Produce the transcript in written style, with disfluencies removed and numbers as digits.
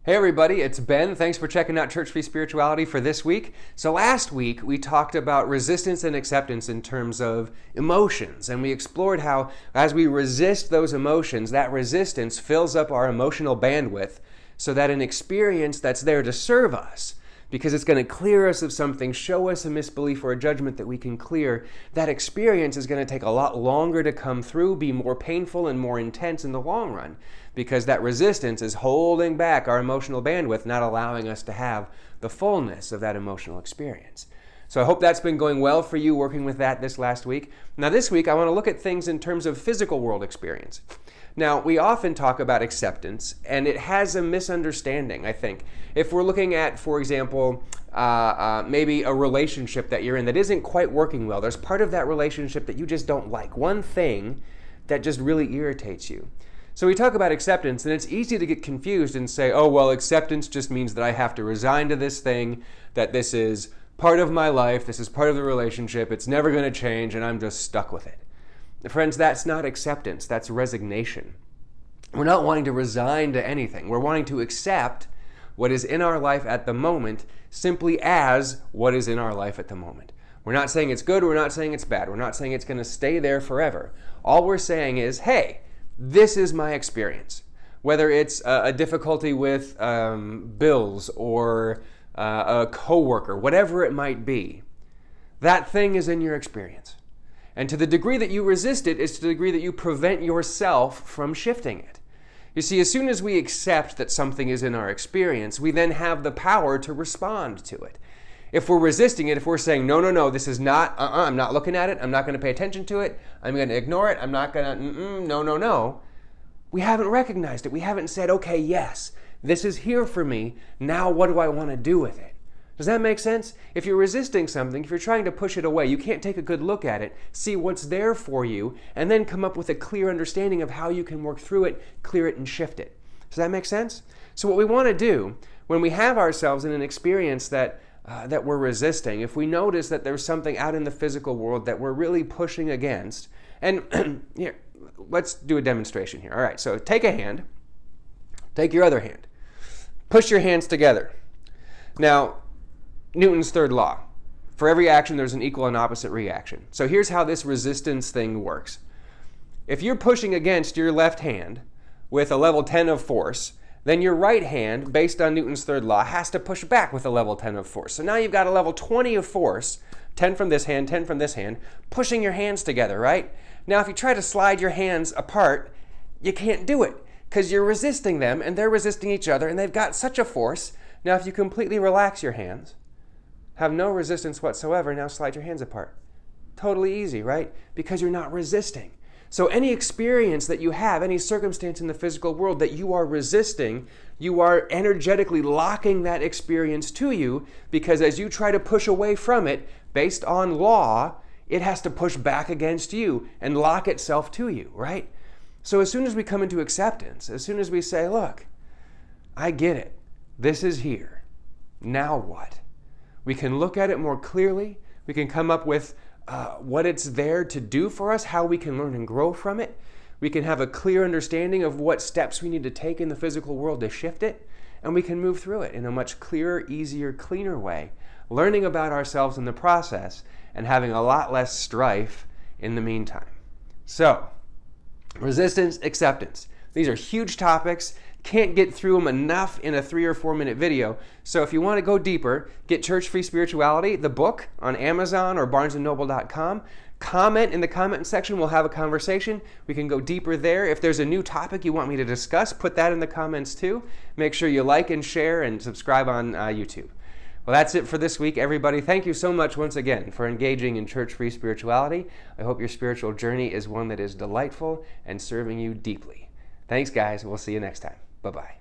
Hey everybody, it's Ben. Thanks for checking out Church Free Spirituality for this week. So last week we talked about resistance and acceptance in terms of emotions, and we explored how as we resist those emotions, that resistance fills up our emotional bandwidth so that an experience that's there to serve us, because it's going to clear us of something, show us a misbelief or a judgment that we can clear, that experience is going to take a lot longer to come through, be more painful and more intense in the long run, because that resistance is holding back our emotional bandwidth, not allowing us to have the fullness of that emotional experience. So I hope that's been going well for you working with that this last week. Now this week I want to look at things in terms of physical world experience. Now, we often talk about acceptance, and it has a misunderstanding, I think. If we're looking at, for example, maybe a relationship that you're in that isn't quite working well, there's part of that relationship that you just don't like, one thing that just really irritates you. So we talk about acceptance, and it's easy to get confused and say, oh, well, acceptance just means that I have to resign to this thing, that this is part of my life, this is part of the relationship, it's never going to change, and I'm just stuck with it. Friends, that's not acceptance, that's resignation. We're not wanting to resign to anything. We're wanting to accept what is in our life at the moment simply as what is in our life at the moment. We're not saying it's good, we're not saying it's bad, we're not saying it's going to stay there forever. All we're saying is, hey, this is my experience. Whether it's a difficulty with bills or a coworker, whatever it might be, that thing is in your experience. And to the degree that you resist it is to the degree that you prevent yourself from shifting it. You see, as soon as we accept that something is in our experience, we then have the power to respond to it. If we're resisting it, if we're saying, no, this is not, I'm not looking at it, I'm not going to pay attention to it, I'm going to ignore it, I'm not going to, no, we haven't recognized it. We haven't said, okay, yes, this is here for me, now what do I want to do with it? Does that make sense? If you're resisting something, if you're trying to push it away, you can't take a good look at it, see what's there for you, and then come up with a clear understanding of how you can work through it, clear it, and shift it. Does that make sense? So what we want to do when we have ourselves in an experience that we're resisting, if we notice that there's something out in the physical world that we're really pushing against, and here, let's do a demonstration here. All right, so take a hand, take your other hand, push your hands together. Now, Newton's third law. For every action, there's an equal and opposite reaction. So here's how this resistance thing works. If you're pushing against your left hand with a level 10 of force, then your right hand, based on Newton's third law, has to push back with a level 10 of force. So now you've got a level 20 of force, 10 from this hand, 10 from this hand, pushing your hands together, right? Now if you try to slide your hands apart, you can't do it because you're resisting them and they're resisting each other and they've got such a force. Now if you completely relax your hands, have no resistance whatsoever, now slide your hands apart. Totally easy, right? Because you're not resisting. So any experience that you have, any circumstance in the physical world that you are resisting, you are energetically locking that experience to you, because as you try to push away from it, based on law, it has to push back against you and lock itself to you, right? So as soon as we come into acceptance, as soon as we say, look, I get it. This is here. Now what? We can look at it more clearly. We can come up with what it's there to do for us, how we can learn and grow from it. We can have a clear understanding of what steps we need to take in the physical world to shift it, and we can move through it in a much clearer, easier, cleaner way, learning about ourselves in the process and having a lot less strife in the meantime. So, resistance, acceptance. These are huge topics. Can't get through them enough in a 3 or 4 minute video. So if you want to go deeper, get Church Free Spirituality, the book, on Amazon or barnesandnoble.com. Comment in the comment section. We'll have a conversation. We can go deeper there. If there's a new topic you want me to discuss, put that in the comments too. Make sure you like and share and subscribe on YouTube. Well, that's it for this week, everybody. Thank you so much once again for engaging in Church Free Spirituality. I hope your spiritual journey is one that is delightful and serving you deeply. Thanks, guys. We'll see you next time. Bye-bye.